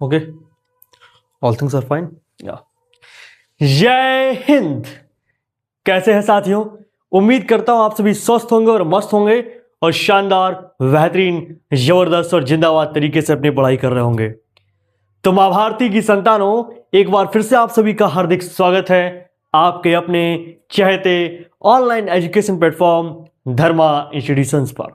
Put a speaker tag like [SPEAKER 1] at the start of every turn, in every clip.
[SPEAKER 1] Okay, all things are fine. जय हिंद। कैसे हैं साथियों? उम्मीद करता हूं आप सभी स्वस्थ होंगे और मस्त होंगे और शानदार, बेहतरीन, जबरदस्त और जिंदाबाद तरीके से अपनी पढ़ाई कर रहे होंगे। तो मां भारती की संतानों, एक बार फिर से आप सभी का हार्दिक स्वागत है आपके अपने चहेते ऑनलाइन एजुकेशन प्लेटफॉर्म धर्मा इंस्टीट्यूशंस पर।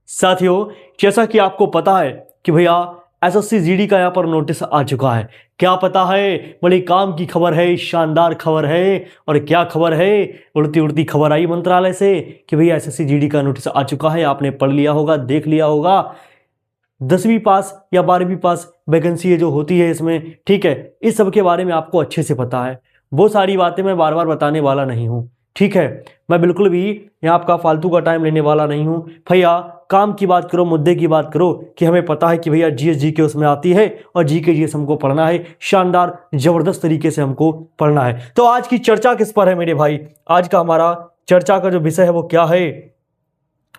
[SPEAKER 1] साथियों, जैसा कि आपको पता है कि भैया एसएससी जीडी का यहाँ पर नोटिस आ चुका है। क्या पता है, बड़ी काम की खबर है, शानदार खबर है। और क्या खबर है? उड़ती उड़ती खबर आई मंत्रालय से कि भैया एसएससी जीडी का नोटिस आ चुका है। आपने पढ़ लिया होगा, देख लिया होगा। 10वीं पास या 12वीं पास वैकेंसी जो होती है इसमें, ठीक है, इस सब के बारे में आपको अच्छे से पता है। वो सारी बातें मैं बार बार बताने वाला नहीं हूँ, ठीक है। मैं बिल्कुल भी यहाँ आपका फालतू का टाइम लेने वाला नहीं हूँ। भैया काम की बात करो, मुद्दे की बात करो कि हमें पता है कि भैया जीएस जीके उसमें आती है और जीके जीएस हमको पढ़ना है, शानदार जबरदस्त तरीके से हमको पढ़ना है। तो आज की चर्चा किस पर है मेरे भाई? आज का हमारा चर्चा का जो विषय है वो क्या है?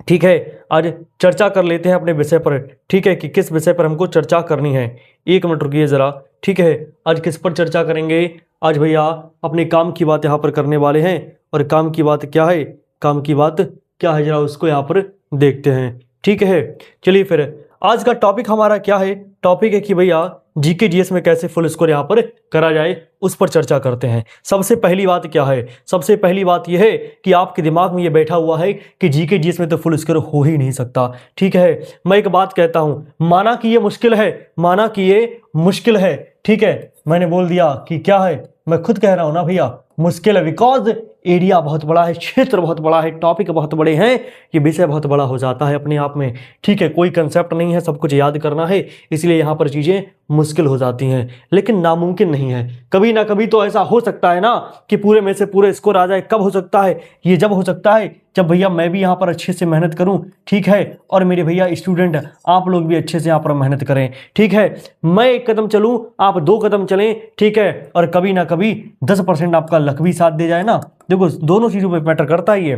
[SPEAKER 1] ठीक है, आज चर्चा कर लेते हैं अपने विषय पर, ठीक है, कि किस विषय पर हमको चर्चा करनी है। एक मिनट रुकिए जरा, ठीक है। आज किस पर चर्चा करेंगे? आज भैया अपने काम की बात यहाँ पर करने वाले हैं। और काम की बात क्या है? काम की बात क्या है जरा उसको यहाँ पर देखते हैं, ठीक है। चलिए फिर आज का टॉपिक हमारा क्या है? टॉपिक है कि भैया जीके जीएस में कैसे फुल स्कोर यहाँ पर करा जाए, उस पर चर्चा करते हैं। सबसे पहली बात क्या है? सबसे पहली बात यह है कि आपके दिमाग में ये बैठा हुआ है कि जीके जीएस में तो फुल स्कोर हो ही नहीं सकता, ठीक है। मैं एक बात कहता हूं, माना कि ये मुश्किल है, माना कि ये मुश्किल है, ठीक है। मैंने बोल दिया कि क्या है, मैं खुद कह रहा हूं ना भैया मुश्किल है, बिकॉज एरिया बहुत बड़ा है, क्षेत्र बहुत बड़ा है, टॉपिक बहुत बड़े हैं, ये विषय बहुत बड़ा हो जाता है अपने आप में, ठीक है। कोई कंसेप्ट नहीं है, सब कुछ याद करना है, इसलिए यहाँ पर चीज़ें मुश्किल हो जाती हैं, लेकिन नामुमकिन नहीं है। कभी ना कभी तो ऐसा हो सकता है ना कि पूरे में से पूरे स्कोर आ जाए। कब हो सकता है ये? जब हो सकता है जब भैया मैं भी यहाँ पर अच्छे से मेहनत करूँ, ठीक है, और मेरे भैया स्टूडेंट आप लोग भी अच्छे से यहाँ पर मेहनत करें, ठीक है। मैं एक कदम चलूँ, आप 2 कदम चलें, ठीक है, और कभी ना कभी 10% आपका लक भी साथ दे जाए ना। देखो दोनों चीज़ों पे मैटर करता है ये,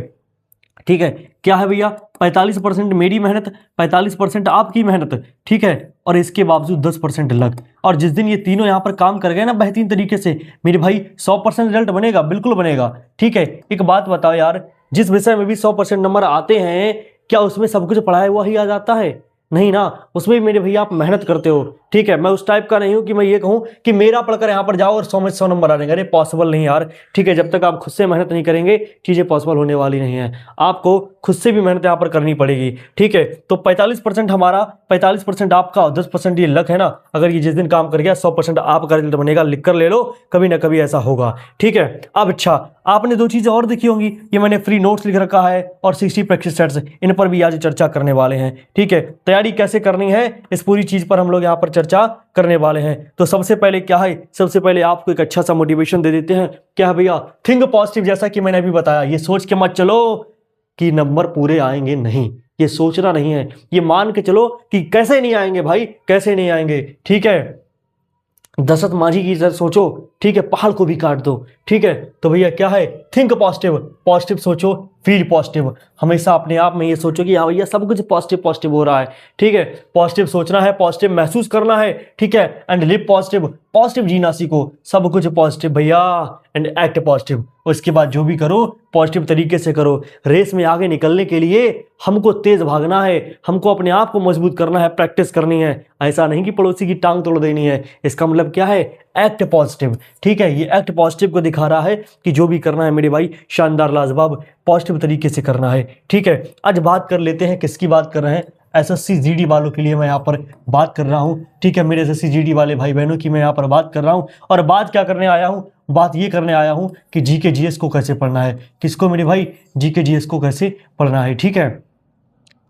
[SPEAKER 1] ठीक है। क्या है भैया? 45% मेरी मेहनत, 45% आपकी मेहनत, ठीक है, और इसके बावजूद 10% लक। और जिस दिन ये तीनों यहाँ पर काम कर गए ना बेहतरीन तरीके से, मेरे भाई 100% रिजल्ट बनेगा, बिल्कुल बनेगा, ठीक है। एक बात बताओ यार, जिस विषय में भी 100% नंबर आते हैं, क्या उसमें सब कुछ पढ़ाया हुआ ही आ जाता है? नहीं ना, उसमें भी मेरे भैया आप मेहनत करते हो, ठीक है। मैं उस टाइप का नहीं हूं कि मैं ये कहूं कि मेरा पढ़कर यहाँ पर जाओ और 100 में 100 नंबर आ जाएंगे। अरे पॉसिबल नहीं यार, ठीक है। जब तक आप खुद से मेहनत नहीं करेंगे चीज़ें पॉसिबल होने वाली नहीं है। आपको खुद से भी मेहनत यहाँ पर करनी पड़ेगी, ठीक है। तो 45% हमारा, 45% आपका और 10% ये लक है ना। अगर ये जिस दिन काम कर गया 100% आपका रिजल्ट बनेगा, लिख कर ले लो, कभी ना कभी ऐसा होगा, ठीक है। अब अच्छा, आपने 2 चीज़ें और देखी होंगी, ये मैंने फ्री नोट्स लिख रखा है और 60 प्रैक्टिस सेट्स, इन पर भी आज चर्चा करने वाले हैं, ठीक है। तैयारी कैसे करनी है इस पूरी चीज़ पर हम लोग यहाँ पर चर्चा करने वाले हैं। तो सबसे पहले क्या है? सबसे पहले आपको एक अच्छा सा मोटिवेशन दे देते हैं। क्या है भैया? Think positive. जैसा कि मैंने अभी बताया, ये सोच के मत चलो कि नंबर पूरे आएंगे, नहीं, ये सोचना नहीं है। ये मान के चलो कि कैसे नहीं आएंगे भाई, कैसे नहीं आएंगे, ठीक है। दशरथ माझी की तरह सोचो, ठीक है, पहाड़ को भी काट दो, ठीक है। तो भैया क्या है? थिंक पॉजिटिव, पॉजिटिव सोचो, फील पॉजिटिव। हमेशा अपने आप में ये सोचो कि हाँ भैया सब कुछ पॉजिटिव पॉजिटिव हो रहा है, ठीक है। पॉजिटिव सोचना है, पॉजिटिव महसूस करना है, ठीक है, एंड लिव पॉजिटिव, पॉजिटिव जीना सीखो, सब कुछ पॉजिटिव भैया, एंड एक्ट पॉजिटिव। उसके बाद जो भी करो पॉजिटिव तरीके से करो। रेस में आगे निकलने के लिए हमको तेज भागना है, हमको अपने आप को मजबूत करना है, प्रैक्टिस करनी है। ऐसा नहीं कि पड़ोसी की टांग तोड़ देनी है। इसका मतलब क्या है? एक्ट पॉजिटिव, ठीक है। ये एक्ट पॉजिटिव को दिखा रहा है कि जो भी करना है मेरे भाई शानदार लाजवाब पॉजिटिव तरीके से करना है, ठीक है। आज बात कर लेते हैं, किसकी बात कर रहे हैं? एसएससी जीडी वालों के लिए मैं यहाँ पर बात कर रहा हूँ, ठीक है। मेरे एसएससी जीडी वाले भाई बहनों की मैं यहाँ पर बात कर रहा हूँ। और बात क्या करने आया हूँ? बात ये करने आया हूँ कि जीके जीएस को कैसे पढ़ना है। किसको मेरे भाई? जीके जीएस को कैसे पढ़ना है, ठीक है।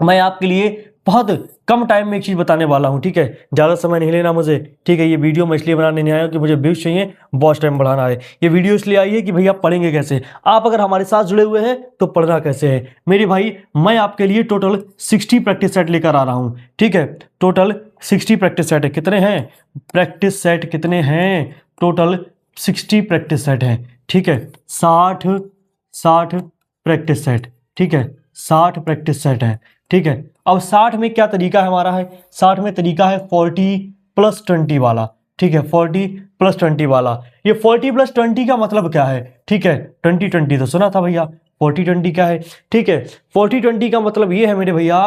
[SPEAKER 1] मैं आपके लिए बहुत कम टाइम में एक चीज़ बताने वाला हूं, ठीक है। ज़्यादा समय नहीं लेना मुझे, ठीक है। ये वीडियो मैं इसलिए बनाने नहीं आया हूं कि मुझे व्यूज चाहिए, बहुत टाइम बढ़ाना है। ये वीडियो इसलिए आई है कि भैया पढ़ेंगे कैसे। आप अगर हमारे साथ जुड़े हुए हैं तो पढ़ना कैसे है मेरे भाई। मैं आपके लिए टोटल 60 प्रैक्टिस सेट लेकर आ रहा हूँ, ठीक है। टोटल 60 प्रैक्टिस सेट है। कितने हैं प्रैक्टिस सेट? कितने हैं? टोटल 60 प्रैक्टिस सेट हैं, ठीक है। 60 प्रैक्टिस सेट, ठीक है। 60 प्रैक्टिस सेट है। ठीक है, अब 60 में क्या तरीका है हमारा है, 60 में तरीका है 40+20 वाला। ठीक है, 40+20 वाला। ये 40+20 का मतलब क्या है? ठीक है, 20-20 तो सुना था भैया, 40-20 क्या है? ठीक है, 40-20 का मतलब ये है मेरे भैया,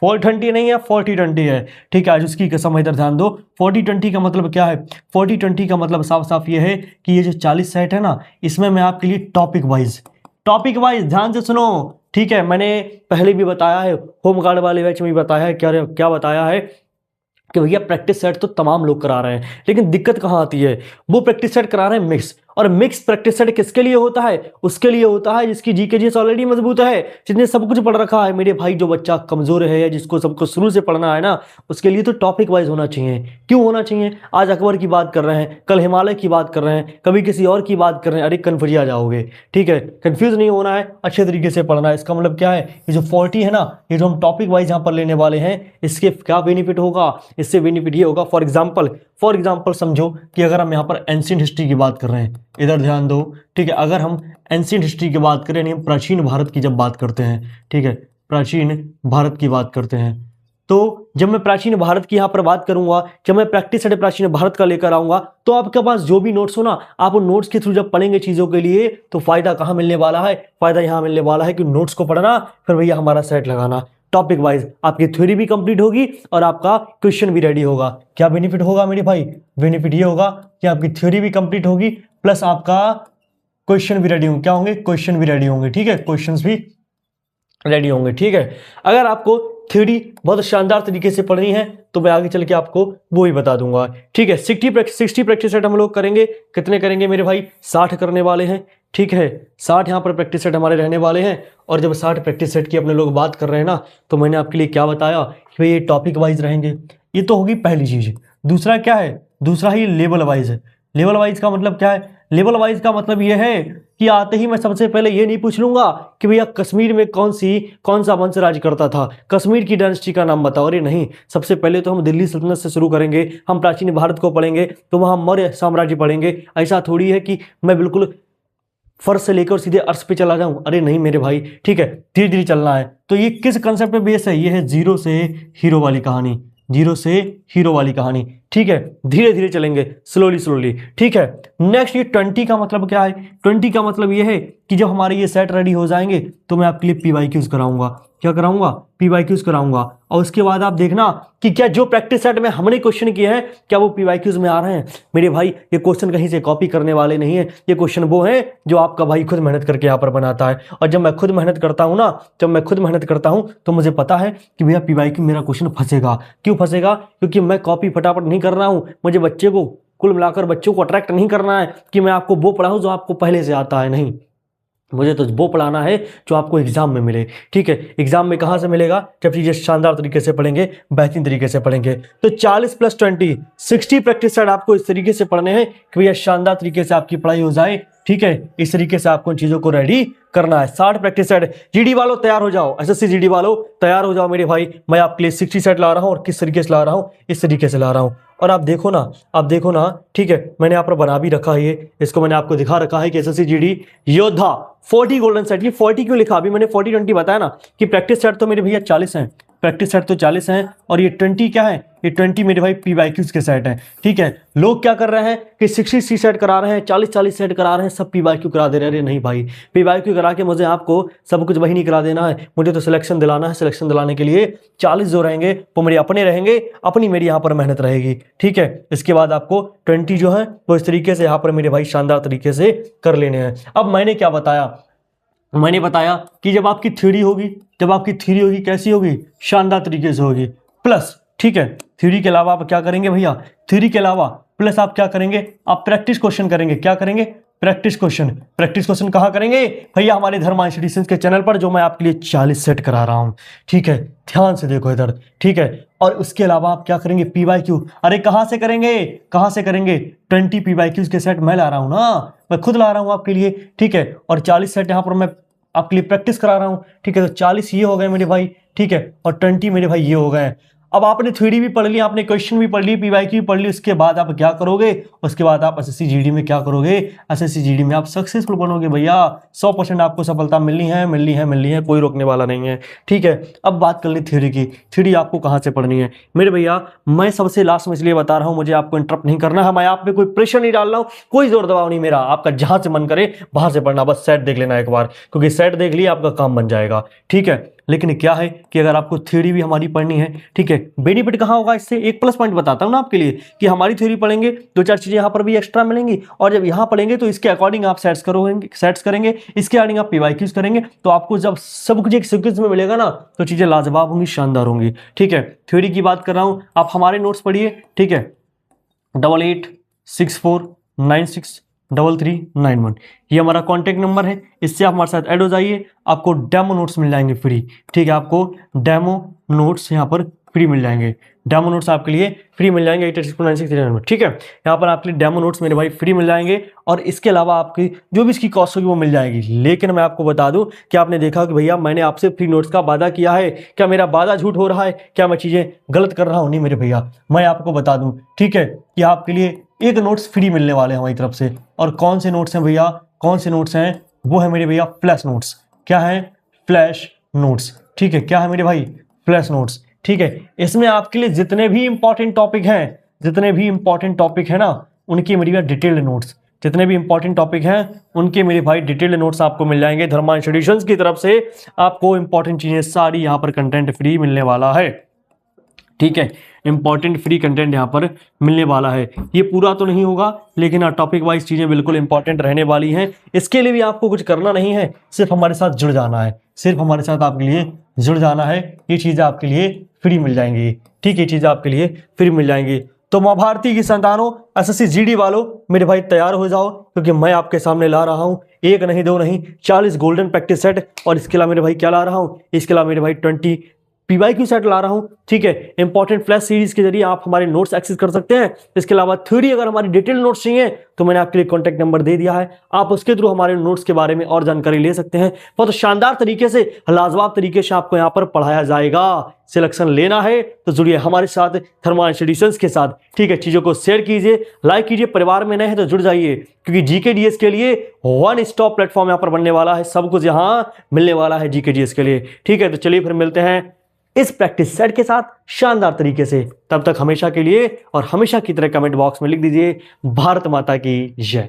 [SPEAKER 1] 420 नहीं है, 40-20 है। ठीक है, आज उसकी कसम, इधर ध्यान दो। 40-20 का मतलब क्या है? 40-20 का मतलब साफ साफ ये है कि ये जो 40 सेट है ना, इसमें मैं आपके लिए टॉपिक वाइज ध्यान से सुनो। ठीक है, मैंने पहले भी बताया है, होम गार्ड वाले बैच में भी बताया है, क्या बताया है कि भैया प्रैक्टिस सेट तो तमाम लोग करा रहे हैं, लेकिन दिक्कत कहाँ आती है? वो प्रैक्टिस सेट करा रहे हैं मिक्स, और मिक्स प्रैक्टिस सेट किसके लिए होता है? उसके लिए होता है जिसकी जीके ऑलरेडी मजबूत है, जिसने सब कुछ पढ़ रखा है मेरे भाई। जो बच्चा कमजोर है या जिसको सबको शुरू से पढ़ना है ना, उसके लिए तो टॉपिक वाइज होना चाहिए। क्यों होना चाहिए? आज अकबर की बात कर रहे हैं, कल हिमालय की बात कर रहे हैं, कभी किसी और की बात कर रहे हैं, अरे कन्फ्यूज आ जाओगे। ठीक है, कंफ्यूज नहीं होना है, अच्छे तरीके से पढ़ना है। इसका मतलब क्या है? ये जो 40 है ना, ये जो हम टॉपिक वाइज यहाँ पर लेने वाले हैं, इसके क्या बेनिफिट होगा? इससे बेनिफिट ये होगा, फॉर एग्जाम्पल समझो कि अगर हम यहाँ पर एंशिएंट हिस्ट्री की बात कर रहे हैं, इधर ध्यान दो। ठीक है, अगर हम एंशिएंट हिस्ट्री की बात करें, यानी हम प्राचीन भारत की जब बात करते हैं, ठीक है, प्राचीन भारत की बात करते हैं, तो जब मैं प्राचीन भारत की यहाँ पर बात करूंगा, जब मैं प्रैक्टिस सेट प्राचीन भारत का लेकर आऊंगा, तो आपके पास जो भी नोट्स हो ना, आप उन नोट्स के थ्रू जब पढ़ेंगे चीजों के लिए, तो फायदा कहाँ मिलने वाला है? फायदा यहाँ मिलने वाला है कि नोट्स को पढ़ना, फिर भैया हमारा सेट लगाना टॉपिक वाइज, आपकी थ्योरी भी कंप्लीट होगी और आपका क्वेश्चन भी रेडी होगा। क्या बेनिफिट होगा मेरे भाई? बेनिफिट ये होगा कि आपकी थ्योरी भी कंप्लीट होगी, प्लस आपका क्वेश्चन भी रेडी होंगे। क्या होंगे? क्वेश्चन भी रेडी होंगे। ठीक है, क्वेश्चंस भी रेडी होंगे। ठीक है, अगर आपको थ्योरी बहुत शानदार तरीके से पढ़नी है तो मैं आगे चल के आपको वो ही बता दूंगा। ठीक है, 60 प्रैक्टिस सेट हम लोग करेंगे। कितने करेंगे मेरे भाई? 60 करने वाले हैं। ठीक है, 60 यहाँ पर प्रैक्टिस सेट हमारे रहने वाले हैं। और जब 60 प्रैक्टिस सेट की अपने लोग बात कर रहे हैं ना, तो मैंने आपके लिए क्या बताया कि भाई ये टॉपिक वाइज रहेंगे। ये तो होगी पहली चीज। दूसरा क्या है? दूसरा ही लेवल वाइज है। लेवल वाइज का मतलब क्या है? लेवल वाइज का मतलब यह है कि आते ही मैं सबसे पहले ये नहीं पूछ लूंगा कि भैया कश्मीर में कौन सा वंश राज करता था, कश्मीर की डायनेस्टी का नाम बताओ। अरे नहीं, सबसे पहले तो हम दिल्ली सल्तनत से शुरू करेंगे, हम प्राचीन भारत को पढ़ेंगे, तो वहां मौर्य साम्राज्य पढ़ेंगे। ऐसा थोड़ी है कि मैं बिल्कुल फर्श से लेकर सीधे अर्श पे चला जाऊं। अरे नहीं मेरे भाई, ठीक है, धीरे धीरे चलना है। तो ये किस कंसेप्ट पे बेस है? ये है जीरो से हीरो वाली कहानी, जीरो से हीरो वाली कहानी। ठीक है, धीरे धीरे चलेंगे, स्लोली। ठीक है, नेक्स्ट ये 20 का मतलब क्या है? 20 का मतलब ये है कि जब हमारे ये सेट रेडी हो जाएंगे तो मैं आपके लिए पीवाईक्यूज कराऊंगा। क्या कराऊंगा? पीवाईक्यूज कराऊंगा। और उसके बाद आप देखना कि क्या जो प्रैक्टिस सेट में हमने क्वेश्चन किए हैं, क्या वो पीवाईक्यूज में आ रहे हैं। मेरे भाई, ये क्वेश्चन कहीं से कॉपी करने वाले नहीं है, ये क्वेश्चन वो है जो आपका भाई खुद मेहनत करके यहाँ पर बनाता है। और जब मैं खुद मेहनत करता हूँ ना, तो मुझे पता है कि भैया पीवाईक्यू मेरा क्वेश्चन फंसेगा। क्यों फंसेगा? क्योंकि मैं कॉपी फटाफट नहीं कर रहा हूं। मुझे बच्चे को, कुल मिलाकर बच्चों को अट्रैक्ट नहीं करना है कि मैं आपको वो पढ़ाऊं जो आपको पहले से आता है। नहीं, मुझे तो वो पढ़ाना है जो आपको एग्जाम में मिले। ठीक है, एग्जाम में कहां से मिलेगा? जब चीजें शानदार तरीके से पढ़ेंगे, बेहतरीन तरीके से पढ़ेंगे। तो 40 + 20 60 प्रैक्टिस सेट आपको इस तरीके से पढ़ने हैं कि भैया शानदार तरीके से आपकी पढ़ाई हो जाए। ठीक है, इस तरीके से आपको इन चीजों को रेडी करना है। 60 प्रैक्टिस सेट। जीडी वालों तैयार हो जाओ, एसएससी जीडी वालों तैयार हो जाओ मेरे भाई। मैं आपके लिए 60 सेट ला रहा हूं, और किस तरीके से ला रहा हूं? इस तरीके से ला रहा हूं। और आप देखो ना, ठीक है, मैंने यहाँ पर बना भी रखा है, इसको मैंने आपको दिखा रखा है कि एसएससी जीडी योद्धा 40 गोल्डन सेट। ये 40 क्यों लिखा? अभी मैंने 40-20 बताया ना कि प्रैक्टिस सेट तो मेरे भैया 40 हैं, प्रैक्टिस सेट तो 40 हैं, और ये 20 क्या है? ये 20 मेरे भाई पीवाईक्यूज के सेट हैं। ठीक है, लोग क्या कर रहे हैं कि 60 सेट करा रहे हैं, 40 सेट करा रहे हैं, सब पीवाईक्यू करा दे रहे हैं। अरे नहीं भाई, पीवाईक्यू करा के मुझे आपको सब कुछ वही नहीं करा देना है, मुझे तो सिलेक्शन दिलाना है। सिलेक्शन दिलाने के लिए 40 जो रहेंगे वो मेरे अपने रहेंगे, अपनी मेरी यहाँ पर मेहनत रहेगी। ठीक है, इसके बाद आपको 20 जो है वो इस तरीके से यहाँ पर मेरे भाई शानदार तरीके से कर लेने हैं। अब मैंने क्या बताया? मैंने बताया कि जब आपकी थ्योरी होगी, कैसी होगी? शानदार तरीके से होगी। प्लस, ठीक है, थ्योरी के अलावा आप क्या करेंगे भैया? थ्योरी के अलावा प्लस आप क्या करेंगे? आप प्रैक्टिस क्वेश्चन करेंगे। क्या करेंगे? प्रैक्टिस क्वेश्चन कहाँ करेंगे भैया? हमारे धर्मा इंस्टीट्यूशन के चैनल पर, जो मैं आपके लिए 40 सेट करा रहा हूँ। ठीक है, ध्यान से देखो इधर। ठीक है, और उसके अलावा आप क्या करेंगे? पीवाईक्यू। अरे कहाँ से करेंगे? 20 पीवाईक्यूज के सेट मैं ला रहा हूँ ना, मैं खुद ला रहा हूँ आपके लिए। ठीक है, और 40 सेट यहाँ पर मैं आपके लिए प्रैक्टिस करा रहा हूँ। ठीक है, तो 40 ये हो गए मेरे भाई। ठीक है, और 20 मेरे भाई ये हो गए। अब आपने थ्योरी भी पढ़ ली, आपने क्वेश्चन भी पढ़ ली, पीवाईक्यू पढ़ ली, उसके बाद आप क्या करोगे, उसके बाद आप एसएससी जीडी में क्या करोगे, एसएससी जीडी में आप सक्सेसफुल बनोगे भैया। 100% आपको सफलता मिलनी है, मिलनी है, मिलनी है, कोई रोकने वाला नहीं है। ठीक है, अब बात कर ली थ्योरी की। थ्योरी आपको कहां से पढ़नी है मेरे भैया, मैं सबसे लास्ट में इसलिए बता रहा हूं, मुझे आपको इंटरप्ट नहीं करना है, मैं आप पे कोई प्रेशर नहीं डाल रहा हूं, कोई जोर दबाव नहीं मेरा, आपका जहां से मन करे वहां से पढ़ना, बस सेट देख लेना एक बार, क्योंकि सेट देख लिया आपका काम बन जाएगा। ठीक है, लेकिन क्या है कि अगर आपको थ्योरी भी हमारी पढ़नी है, ठीक है, बेनिफिट कहां होगा इससे, एक प्लस पॉइंट बताता हूं ना आपके लिए कि हमारी थ्योरी पढ़ेंगे 2-4 चीजें यहां पर भी एक्स्ट्रा मिलेंगी, और जब यहां पढ़ेंगे तो इसके अकॉर्डिंग आप सेट्स करेंगे, इसके अकॉर्डिंग आप पीवाईक्यूज करेंगे, तो आपको जब सब कुछ एक सीक्वेंस में मिलेगा ना तो चीजें लाजवाब होंगी, शानदार होंगी। ठीक है, थ्योरी की बात कर रहा हूं, आप हमारे नोट्स पढ़िए। ठीक है, 8864963391 ये हमारा कॉन्टेक्ट नंबर है, इससे आप हमारे साथ ऐड हो जाइए, आपको डेमो नोट्स मिल जाएंगे फ्री। ठीक है, आपको डेमो नोट्स यहाँ पर फ्री मिल जाएंगे, डेमो नोट्स आपके लिए फ्री मिल जाएंगे 8864963391। ठीक है, यहाँ पर आपके लिए डेमो नोट्स मेरे भाई फ्री मिल जाएंगे, और इसके अलावा आपकी जो भी इसकी कॉस्ट होगी वो मिल जाएगी। लेकिन मैं आपको बता दूं कि आपने देखा कि भैया मैंने आपसे फ्री नोट्स का वादा किया है, क्या मेरा वादा झूठ हो रहा है, क्या मैं चीजें गलत कर रहा हूं? नहीं मेरे भैया, मैं आपको बता दूं, ठीक है, कि आपके लिए एक नोट्स फ्री मिलने वाले हैं हमारी तरफ से। और कौन से नोट्स हैं भैया, कौन से नोट्स हैं, वो है मेरे भैया फ्लैश नोट्स। क्या है? Flash notes. ठीक है, क्या है मेरे भाई? Flash notes. ठीक है, इसमें आपके लिए जितने भी इंपॉर्टेंट टॉपिक हैं, जितने भी इंपॉर्टेंट टॉपिक है ना, उनकी मेरी भैया डिटेल्ड नोट्स, जितने भी इंपॉर्टेंट टॉपिक हैं उनके मेरे भाई डिटेल्ड नोट्स आपको मिल जाएंगे। धर्मा इंस्टीट्यूशंस की तरफ से आपको इंपॉर्टेंट चीजें सारी यहाँ पर कंटेंट फ्री मिलने वाला है। ठीक है, इंपॉर्टेंट फ्री कंटेंट यहाँ पर मिलने वाला है। ये पूरा तो नहीं होगा, लेकिन टॉपिक वाइज चीजें बिल्कुल इंपॉर्टेंट रहने वाली हैं। इसके लिए भी आपको कुछ करना नहीं है, सिर्फ हमारे साथ जुड़ जाना है, सिर्फ हमारे साथ आपके लिए जुड़ जाना है। ये चीजें आपके लिए फ्री मिल जाएंगी। ठीक है, ये चीजें आपके लिए फ्री मिल जाएंगी। तो मां भारती की संतानों, एसएससी जीडी वालों, मेरे भाई तैयार हो जाओ, क्योंकि मैं आपके सामने ला रहा हूं एक नहीं, दो नहीं, 40 गोल्डन प्रैक्टिस सेट। और इसके अलावा मेरे भाई क्या ला रहा हूं, इसके अलावा मेरे भाई 20 पीवाईक्यू सेट ला रहा हूं। ठीक है, इंपॉर्टेंट फ्लैश सीरीज के जरिए आप हमारे नोट्स एक्सेस कर सकते हैं। इसके अलावा थ्योरी अगर हमारी डिटेल नोट्स चाहिए तो मैंने आपके लिए कॉन्टैक्ट नंबर दे दिया है, आप उसके थ्रू हमारे नोट्स के बारे में और जानकारी ले सकते हैं। बहुत शानदार तरीके से, लाजवाब तरीके से आपको यहाँ पर पढ़ाया जाएगा। सिलेक्शन लेना है तो जुड़िए हमारे साथ, थर्मा इंस्टीट्यूशंस के साथ। ठीक है, चीजों को शेयर कीजिए, लाइक कीजिए, परिवार में नए हैं तो जुड़ जाइए, क्योंकि जीके डीएस के लिए वन स्टॉप प्लेटफॉर्म यहाँ पर बनने वाला है, सब कुछ यहाँ मिलने वाला है जीके डीएस के लिए। ठीक है, तो चलिए फिर मिलते हैं इस प्रैक्टिस सेट के साथ शानदार तरीके से। तब तक हमेशा के लिए और हमेशा की तरह कमेंट बॉक्स में लिख दीजिए, भारत माता की जय।